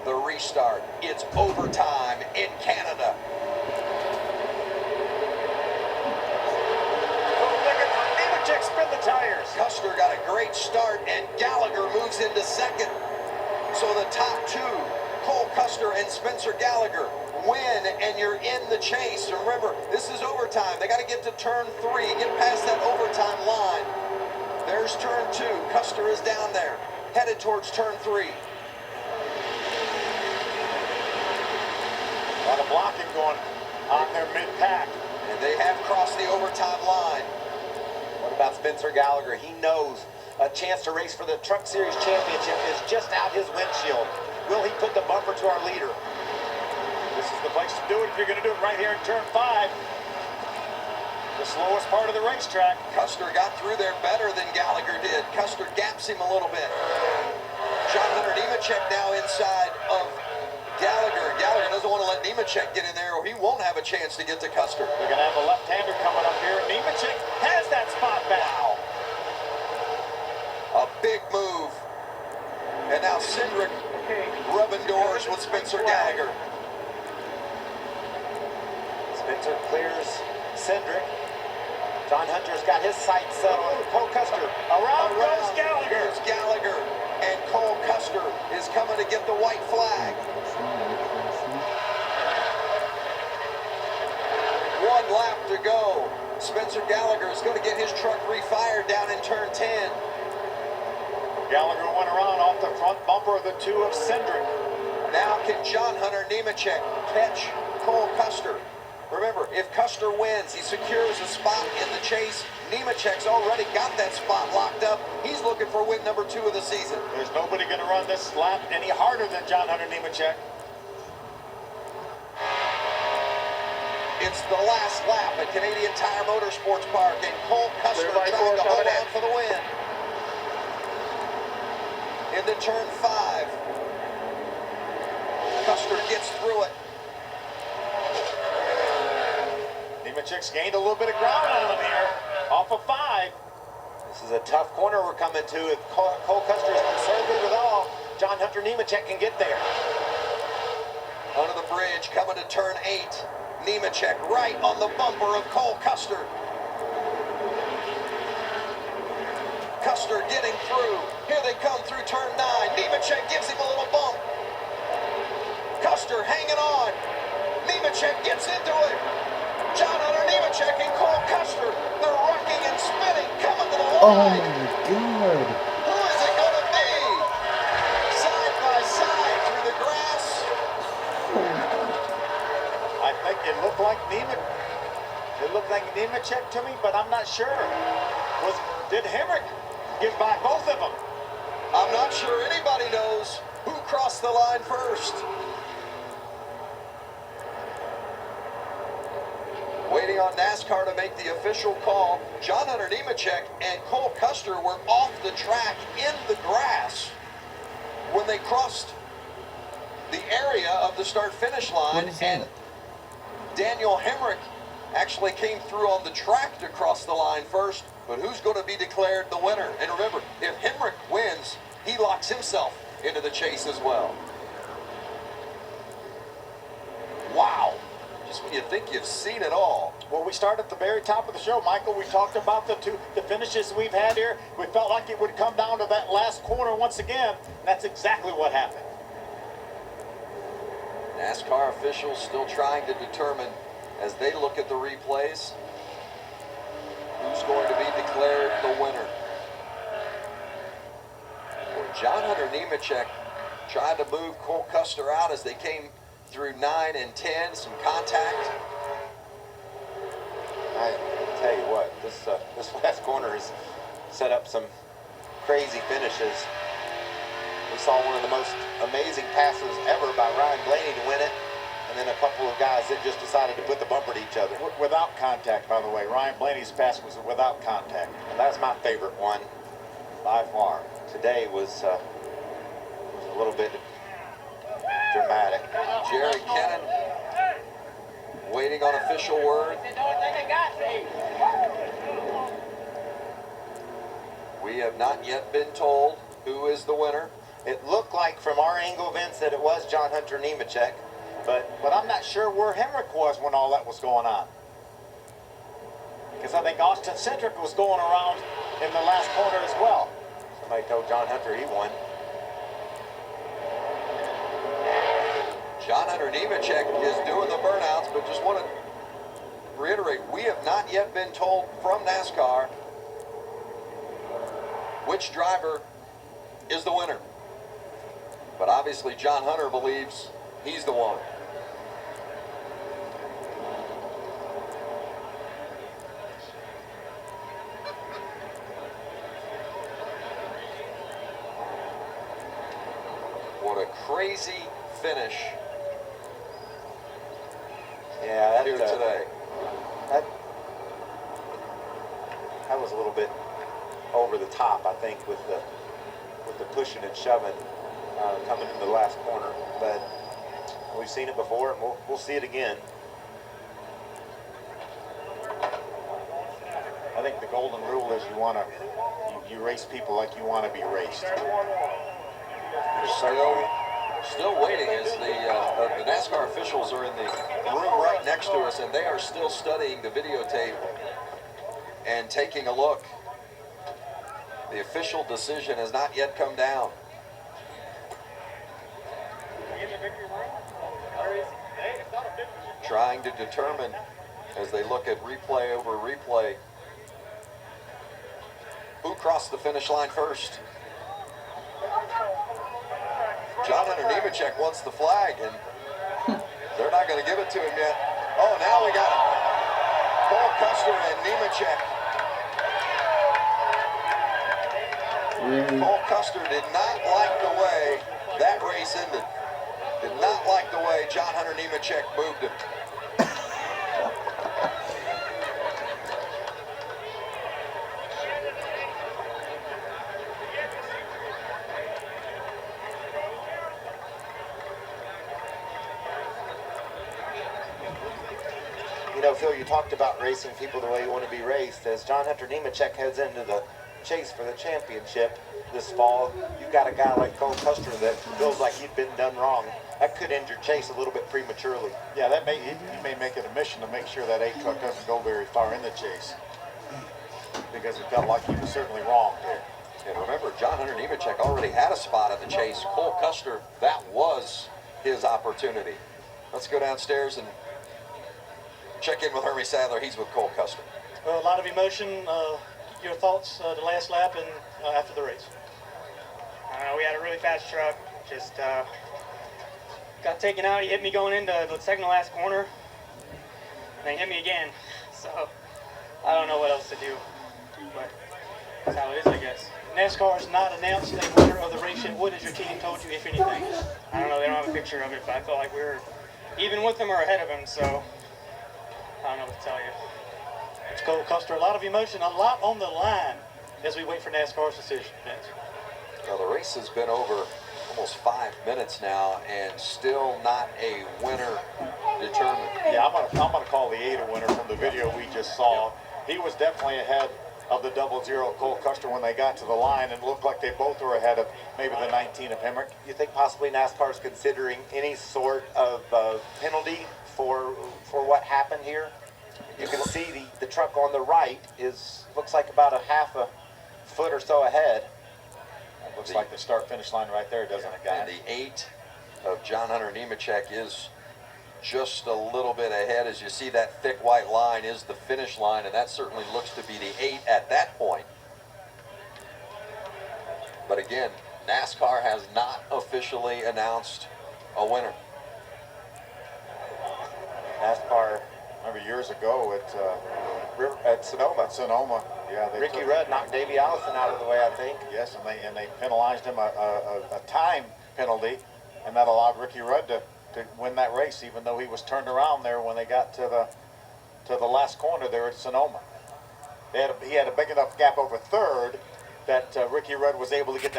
the restart. It's overtime in Canada. Looking for Nemechek, spin the tires. Custer got a great start, and Gallagher moves into second. So the top two, Cole Custer and Spencer Gallagher, win, and you're in the chase. And remember, this is overtime. They got to get to turn 3, get past that overtime line. There's turn 2. Custer is down there, headed towards turn 3. A lot of blocking going on their mid-pack. And they have crossed the overtime line. What about Spencer Gallagher? He knows a chance to race for the Truck Series Championship is just out his windshield. Will he put the bumper to our leader? This is the place to do it if you're going to do it right here in turn 5. The slowest part of the racetrack. Custer got through there better than Gallagher did. Custer gaps him a little bit. John Hunter Nemechek now inside of Gallagher. Gallagher doesn't want to let Nemechek get in there or he won't have a chance to get to Custer. They're going to have a left-hander coming up here. Nemechek has that spot back. Wow. A big move. And now Cindric rubbing doors with Spencer Gallagher. Spencer clears Cindric. John Hunter's got his sights set on Cole Custer. Around goes Gallagher. Here's Gallagher. And Cole Custer is coming to get the white flag. 1 lap to go. Spencer Gallagher is going to get his truck refired down in turn 10. Gallagher went around off the front bumper of the 2 of Cindric. Now can John Hunter Nemechek catch Cole Custer? Remember, if Custer wins, he secures a spot in the chase. Nemechek's already got that spot locked up. He's looking for win number 2 of the season. There's nobody going to run this lap any harder than John Hunter Nemechek. It's the last lap at Canadian Tire Motorsports Park, and Cole Custer trying to hold on for the win. Into turn 5. Custer gets through it. Nemechek's gained a little bit of ground on him here. Off of 5. This is a tough corner we're coming to. If Cole Custer is conservative at all, John Hunter Nemechek can get there. Under the bridge, coming to turn 8. Nemechek right on the bumper of Cole Custer. Custer getting through. Here they come through turn 9. Nemechek gives him a little bump. Custer hanging on. Nemechek gets into it. John Hunter Nemechek and Cole Custer. They're rocking and spinning, coming to the line. Oh my God. Who is it going to be? Side by side through the grass. I think it looked like Nemechek to me, but I'm not sure. Did Hemrick get by both of them? I'm not sure anybody knows who crossed the line first. Waiting on NASCAR to make the official call. John Hunter Nemechek and Cole Custer were off the track in the grass when they crossed the area of the start-finish line, and Daniel Hemrick actually came through on the track to cross the line first, but who's going to be declared the winner? And remember, if Hemrick wins, he locks himself into the chase as well. Wow. Just when you think you've seen it all. Well, we started at the very top of the show, Michael. We talked about the finishes we've had here. We felt like it would come down to that last corner once again, and that's exactly what happened. NASCAR officials still trying to determine, as they look at the replays, who's going to be declared the winner. Well, John Hunter Nemechek tried to move Cole Custer out as they came through 9 and 10, some contact. I tell you what, this last corner has set up some crazy finishes. We saw one of the most amazing passes ever by Ryan Blaney to win it, and then a couple of guys that just decided to put the bumper to each other. Without contact, by the way. Ryan Blaney's pass was without contact. And that's my favorite one by far. Today was a little bit dramatic. Jerry Kennan waiting on official word. We have not yet been told who is the winner. It looked like from our angle, Vince, that it was John Hunter Nemechek, but I'm not sure where Hemrick was when all that was going on. Because I think Austin Centric was going around in the last corner as well. somebody told John Hunter he won. John Hunter Nemechek is doing the burnouts, but just want to reiterate, we have not yet been told from NASCAR which driver is the winner. But obviously John Hunter believes he's the one. What a crazy finish. Yeah, that's here today. That was a little bit over the top, I think, with the pushing and shoving coming into the last corner. But we've seen it before, and we'll see it again. I think the golden rule is you race people like you want to be raced. Still waiting as the NASCAR officials are in the room right next to us, and they are still studying the videotape and taking a look. The official decision has not yet come down. Trying to determine as they look at replay over replay who crossed the finish line first. John Hunter Nemechek wants the flag, and they're not going to give it to him yet. Oh, now we got it. Paul Custer and Nemechek. Paul Custer did not like the way that race ended. Did not like the way John Hunter Nemechek moved him. You know, Phil, you talked about racing people the way you want to be raced. As John Hunter Nemechek heads into the chase for the championship this fall, you've got a guy like Cole Custer that feels like he'd been done wrong. That could end your chase a little bit prematurely. Yeah, he may make it a mission to make sure that A truck doesn't go very far in the chase, because it felt like he was certainly wrong there. And remember, John Hunter Nemechek already had a spot in the chase. Cole Custer, that was his opportunity. Let's go downstairs and check in with Hermie Sadler. He's with Cole Custer. Well, a lot of emotion. Your thoughts the last lap and after the race? We had a really fast truck. Just got taken out. He hit me going into the second to last corner, and then hit me again. So I don't know what else to do, but that's how it is, I guess. NASCAR has not announced a winner of the race yet. What has your team told you, if anything? I don't know. They don't have a picture of it, but I felt like we were even with them or ahead of them. So I don't know what to tell you. It's Cole Custer. A lot of emotion, a lot on the line as we wait for NASCAR's decision. Vince. Well, the race has been over almost 5 minutes now, and still not a winner determined. Yeah, I'm gonna call the 8 a winner from the video we just saw. He was definitely ahead of the 00 Cole Custer when they got to the line, and looked like they both were ahead of maybe the 19 of Hemrick. You think possibly NASCAR's considering any sort of penalty for what happened here? You can see the truck on the right looks like about a half a foot or so ahead. It looks like the start-finish line right there, doesn't it, guys? And the 8 of John Hunter Nemechek is just a little bit ahead. As you see, that thick white line is the finish line, and that certainly looks to be the 8 at that point. But again, NASCAR has not officially announced a winner. NASCAR, remember years ago at Sonoma, yeah, Ricky Rudd knocked Davey Allison out of the way, I think. Yes, and they penalized him a time penalty, and that allowed Ricky Rudd to win that race, even though he was turned around there when they got to the last corner there at Sonoma. He had a big enough gap over third that Ricky Rudd was able to get that